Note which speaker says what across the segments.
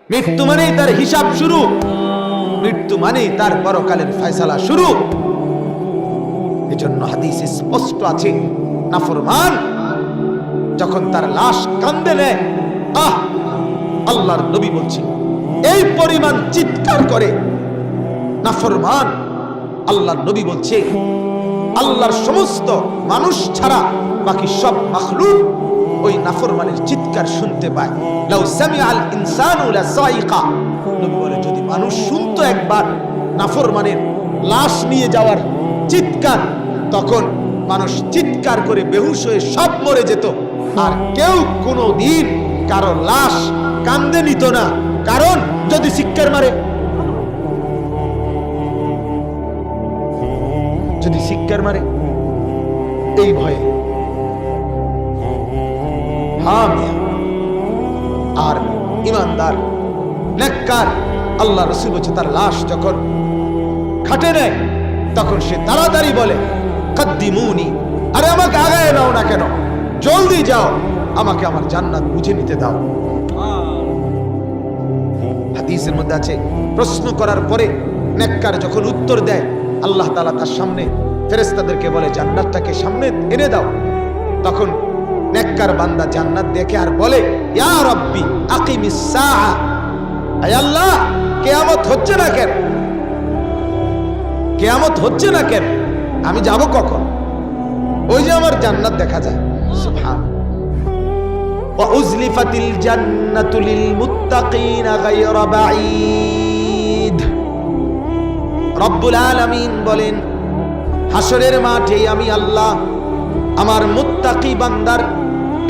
Speaker 1: মৃত্যু মানেই তার হিসাব শুরু, মৃত্যু মানেই তার পরকালের ফয়সালা শুরু। এজন্য হাদিসে স্পষ্ট আছে, নাফরমান যখন তার লাশ কান্দে নেয়, আল্লাহর নবী বলছে এই পরিমাণ চিৎকার করে নাফরমান, আল্লাহর নবী বলছে আল্লাহর সমস্ত মানুষ ছাড়া বাকি সব মাখলুক ওই নাফরমানের চিৎকার শুনতে পায়। লাউ সামিআল ইনসানু লাসাইকা, নবী বলে যদি মানুষ শুনতো একবার নাফরমানের লাশ নিয়ে যাওয়ার চিৎকার, তখন মানুষ চিৎকার করে বেহুশ হয়ে সব মরে যেত, আর কেউ কোনোদিন কারো লাশ কান্দে নিত না। কারণ যদি চিৎকার মারে, যদি চিৎকার মারে এই ভয়ে। আর ইমানদার নেককার আল্লাহ রাসূল বলছে তার লাশ যখন খাটে নেয় তখন সে তাড়াতাড়ি বলে কদ্দিমুনি, আরে আমাকে আগায় নাও না কেন, জলদি যাও, আমাকে আমার জান্নাত বুঝে নিতে দাও। হাদিসের মধ্যে আছে প্রশ্ন করার পরে নেককার যখন উত্তর দেয়, আল্লাহ তাআলা তার সামনে ফেরেশতাদেরকে বলে জান্নাতটাকে সামনে এনে দাও। তখন নেককার বান্দা জান্নাত দেখে আর বলে ইয়া রাব্বি আকিমিস সাআ, আয় আল্লাহ কিয়ামত হচ্ছে না কেন, কিয়ামত হচ্ছে না কেন, আমি যাব কখন? ওই যে আমার জান্নাত দেখা যায়। সুবহান। ওয়া উজলিফাতিল জান্নাতু লিল মুত্তাকিনা গায়রা বাঈদ। রব্বুল আলামিন বলেন হাসরের মাঠে আমি আল্লাহ আমার মুত্তাকি বান্দার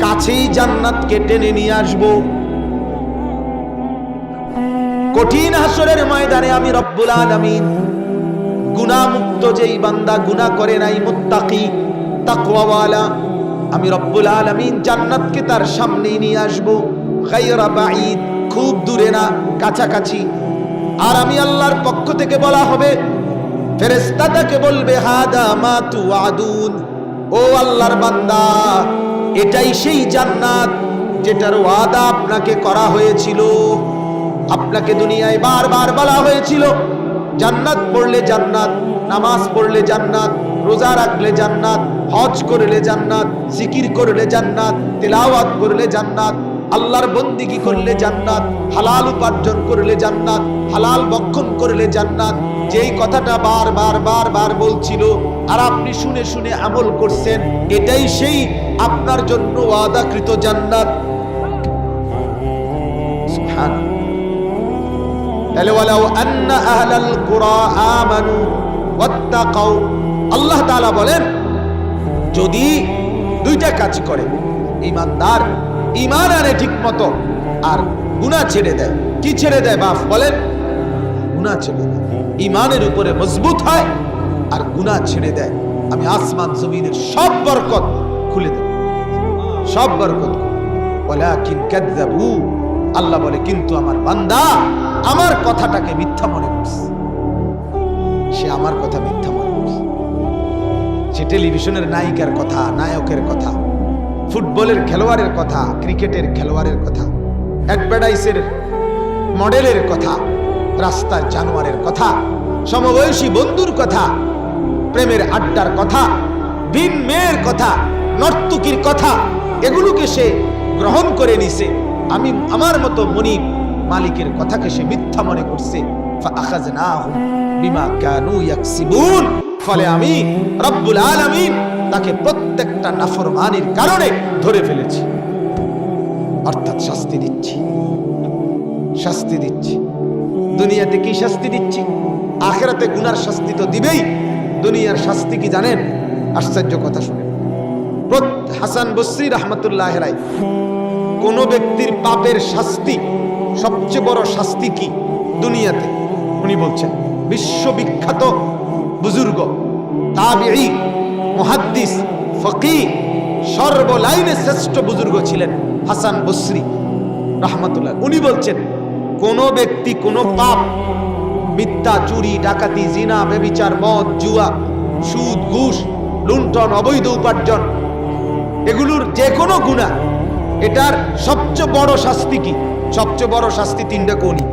Speaker 1: কাছেই জান্নাতকে টেনে নিয়ে আসব। কঠিন হাসরের ময়দানে আমি রব্বুল আলামিন গুনাহমুক্ত যেই বান্দা গুনাহ করে নাই, মুত্তাকি তাকওয়াওয়ালা, আমি রব্বুল আলামিন জান্নাতকে তার সামনেই নিয়ে আসব। গায়রা বাঈদ, খুব দূরে না, কাছাকাছি। আর আমি আল্লাহর পক্ষ থেকে বলা হবে, ফেরেশতাটাকে বলবে হাদা মা তুআদুন, ও আল্লাহর বান্দা এটাই সেই জান্নাত যেটার ওয়াদা আপনাকে করা হয়েছিল। আপনাকে দুনিয়ায় বারবার বলা হয়েছিল জান্নাত পড়লে জান্নাত, নামাজ পড়লে জান্নাত, রোজা রাখলে জান্নাত, হজ করলে জান্নাত, জিকির করলে জান্নাত, তিলাওয়াত করলে জান্নাত, আল্লাহর বন্দিগি করলে জান্নাত, হালাল উপার্জন করলে জান্নাত, হালাল ভক্ষণ করলে জান্নাত। যেই কথাটা বারবার বারবার বলছিল আর আপনি শুনে শুনে আমল করছেন, এটাই সেই আপনার জন্য ওয়াদাকৃত জান্নাত। সুবহানাল্লাহ। ওয়ালাউ আন্না আহলাল কুরা আমানু ওয়াত্তাকাউ, আল্লাহ তাআলা বলেন যদি দুইটা কাজ করে, ঈমানদার ঈমান আনে ঠিক মতো আর গুনাহ ছেড়ে দেয়। কি ছেড়ে দেয় বাপ বলেন? গুনাহ ছেড়ে দেয়। ঈমানের উপরে মজবুত হয় আর গুনাহ ছেড়ে দেয়, আমি আসমান জমিনের সব বরকত খুলে দেব, সব বরকত। ওয়ালাকিন কাযযাবু, আল্লাহ বলে কিন্তু আমার বান্দা আমার কথাটাকে মিথ্যা মনে করছে, সে আমার কথা মিথ্যা মনে করছে। সে টেলিভিশনের নায়িকার কথা, নায়কের কথা, ফুটবলের খেলোয়াড়ের কথা, ক্রিকেটের খেলোয়াড়ের কথা, অ্যাডভার্টাইজের মডেলের কথা, রাস্তার জানোয়ারের কথা, সমবয়সী বন্ধুর কথা, প্রেমের আড্ডার কথা, ভিন মেয়ের কথা, নর্তকীর কথা, এগুলোকে সে গ্রহণ করে নিছে। আমি আমার মতো মনিব মালিকের কথাকে সে মিথ্যা মনে করছে। ফাআখাযনাহুম বিমা কানু ইয়াকসিবুন, ফলে আমি রব্বুল আলামিন তাকে প্রত্যেকটা নাফরমানির কারণে ধরে ফেলেছি, অর্থাৎ শাস্তি দিচ্ছি, শাস্তি দিচ্ছি। দুনিয়াতে কি শাস্তি দিচ্ছি? আখিরাতে গুনার শাস্তি তো দিবেই। দুনিয়ার শাস্তি কি জানেন? আশ্চর্য কথা শুনেন। হাসান বসরি রাহমাতুল্লাহ আলাইহি, কোন ব্যক্তির পাপের শাস্তি, সবচেয়ে বড় শাস্তি কি দুনিয়াতে? উনি বলছেন বিশ্ববিখ্যাত বুজুর্গ তাবিঈ, মুহাদ্দিস, ফকিহ, সর্বলাইনে শ্রেষ্ঠ বুজুর্গ ছিলেন হাসান বসরি রাহমাতুল্লাহ। উনি বলছেন কোন ব্যক্তি কোন পাপ, মিথ্যা, চুরি, ডাকাতি, জিনা, ব্যভিচার, মদ, জুয়া, সুদ, ঘুষ, লুণ্ঠন, অবৈধ উপার্জন, এগুলোর যে কোনো গুনাহ, এটার সবচেয়ে বড় শাস্তি কি? সবচেয়ে বড় শাস্তি 3টা কনি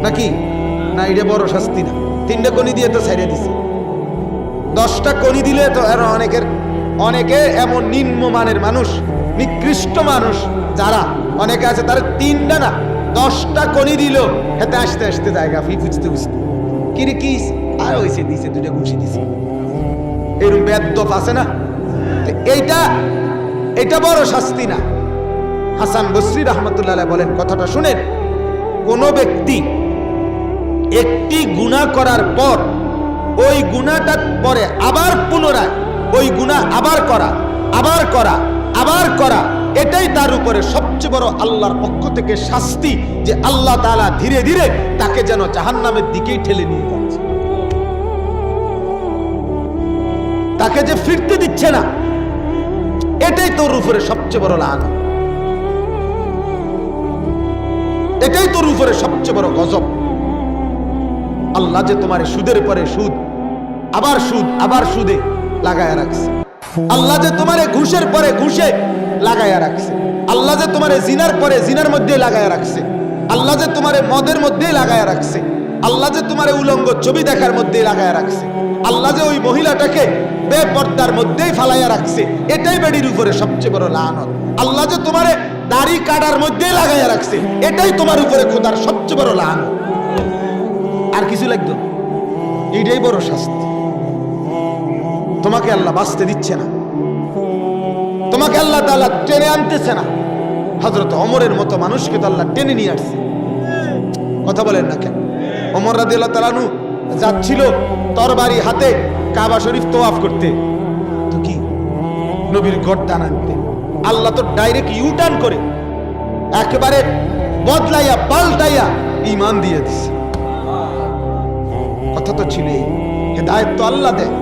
Speaker 1: নাকি? না, এটা বড় শাস্তি না। 3টা কনি দিয়ে তো ছেড়ে দিছে। 10টা কনি দিলে তো আর অনেকে এমন নিম্নমানের মানুষ, নিকৃষ্ট মানুষ যারা অনেকে আছে, তার 3টা না 10টা কনি দিল, হেতে আসতে আসতে জায়গা ফি বুঝতে বুঝতে কিরে কি আর হয়েছে, দিছে 2টা ঘুষি দিছে। এরকম বেদ্যপ আছে না? এইটা বড় শাস্তি না। হাসান বসরি রহমতুল্লাহ বলেন, কথাটা শুনেন, কোন ব্যক্তি একটি গুনাহ করার পর ওই গুনাহটার পরে আবার পুনরায় ওই গুনাহ আবার করা, এটাই তার উপরে সবচেয়ে বড় আল্লাহর পক্ষ থেকে শাস্তি, যে আল্লাহ তাআলা ধীরে ধীরে তাকে যেন জাহান্নামের দিকেই ঠেলে নিয়ে যাচ্ছে, তাকে যে ফিরতে দিচ্ছে না, এটাই তোর উপরে সবচেয়ে বড় লানত, এটাই তোর উপরে সবচেয়ে বড় গজব। আল্লাহ যে তোমার সুদের পরে সুদ, আবার সুদে লাগায়া রাখছে। আল্লাহ যে তোমার ঘুষের পরে ঘুষে লাগায়া রাখছে। আল্লাহ যে তোমার জিনার পরে জিনার মধ্যে লাগায়া রাখছে। আল্লাহ যে তোমার মদের মধ্যে লাগায়া রাখছে। আল্লাহ যে তোমার উলঙ্গ ছবি দেখার মধ্যে লাগায়া রাখছে। আল্লাহ যে ওই মহিলাটাকে বেপর্দার মধ্যেই ফালাইয়া রাখছে, এটাই বেডির উপরে সবচেয়ে বড় লানত। আল্লাহ যে তোমার দাড়ি কাটার মধ্যেই লাগায়া রাখছে, এটাই তোমার উপরে খোদার সবচেয়ে বড় লানত। আর কিছু লাগতো না, এইটাই বড় শাস্তি। তোমাকে আল্লাহ বাঁচতে দিচ্ছে না, তোমাকে আল্লাহ তাআলা টেনে আনতেছে না। হযরত ওমরের মতো মানুষকে তো আল্লাহ টেনে নিয়ে আসছে। কথা বলেন না কেন? ওমর রাদিয়াল্লাহু তাআলা আনহু যাচ্ছিল তরবারি হাতে কাবা শরীফ তওয়াফ করতে, তো কি নবীর গর্দান আনতে, আল্লাহ তো ডাইরেক্ট ইউটার্ন করে একেবারে বদলাইয়া পাল্টাইয়া ঈমান দিয়ে দিছে। কথা তো ছিল, হেদায়েত তো আল্লাহ দেয়,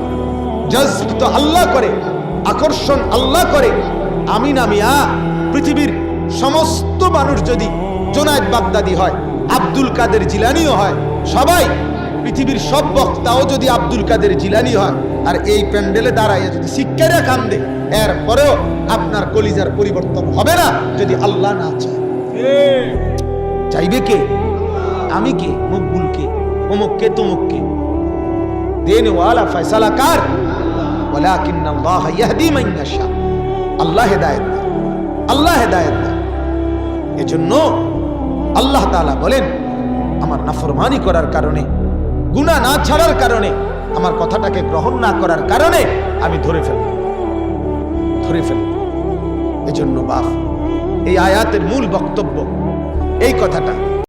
Speaker 1: জজব তো আল্লাহ করে, আকর্ষণ আল্লাহ করে। আমি না মিয়া, পৃথিবীর সমস্ত মানুষ যদি জুনায়েদ বাগদাদি হয়, আব্দুল কাদের জিলানিও হয়, সবাই পৃথিবীর সব বক্তাও যদি আব্দুল কাদের জিলানি হয়, আর এই প্যান্ডেলে দাঁড়াইয়া যদি শিক্ষারা কান্দে, এরপরেও আপনার কলিজার পরিবর্তন হবে না যদি আল্লাহ না চায়। চাইবে কে? আমি কে? মকবুল কে? অমুক কে? তমুক কে? দেনওয়ালা ফয়সালা কার? ওয়ালাকিন্নাল্লাহ ইয়াহদি মান ইয়াশা। আল্লাহ হেদায়েত দেয়, আল্লাহ হেদায়েত দেয়। এজন্য আল্লাহ তাআলা বলেন, আমার নাফরমানি করার কারণে, গুনাহ না ছাড়ার কারণে, আমার কথাটাকে গ্রহণ না করার কারণে আমি ধরে ফেলব। এজন্য বাপ, এই আয়াতের মূল বক্তব্য এই কথাটা।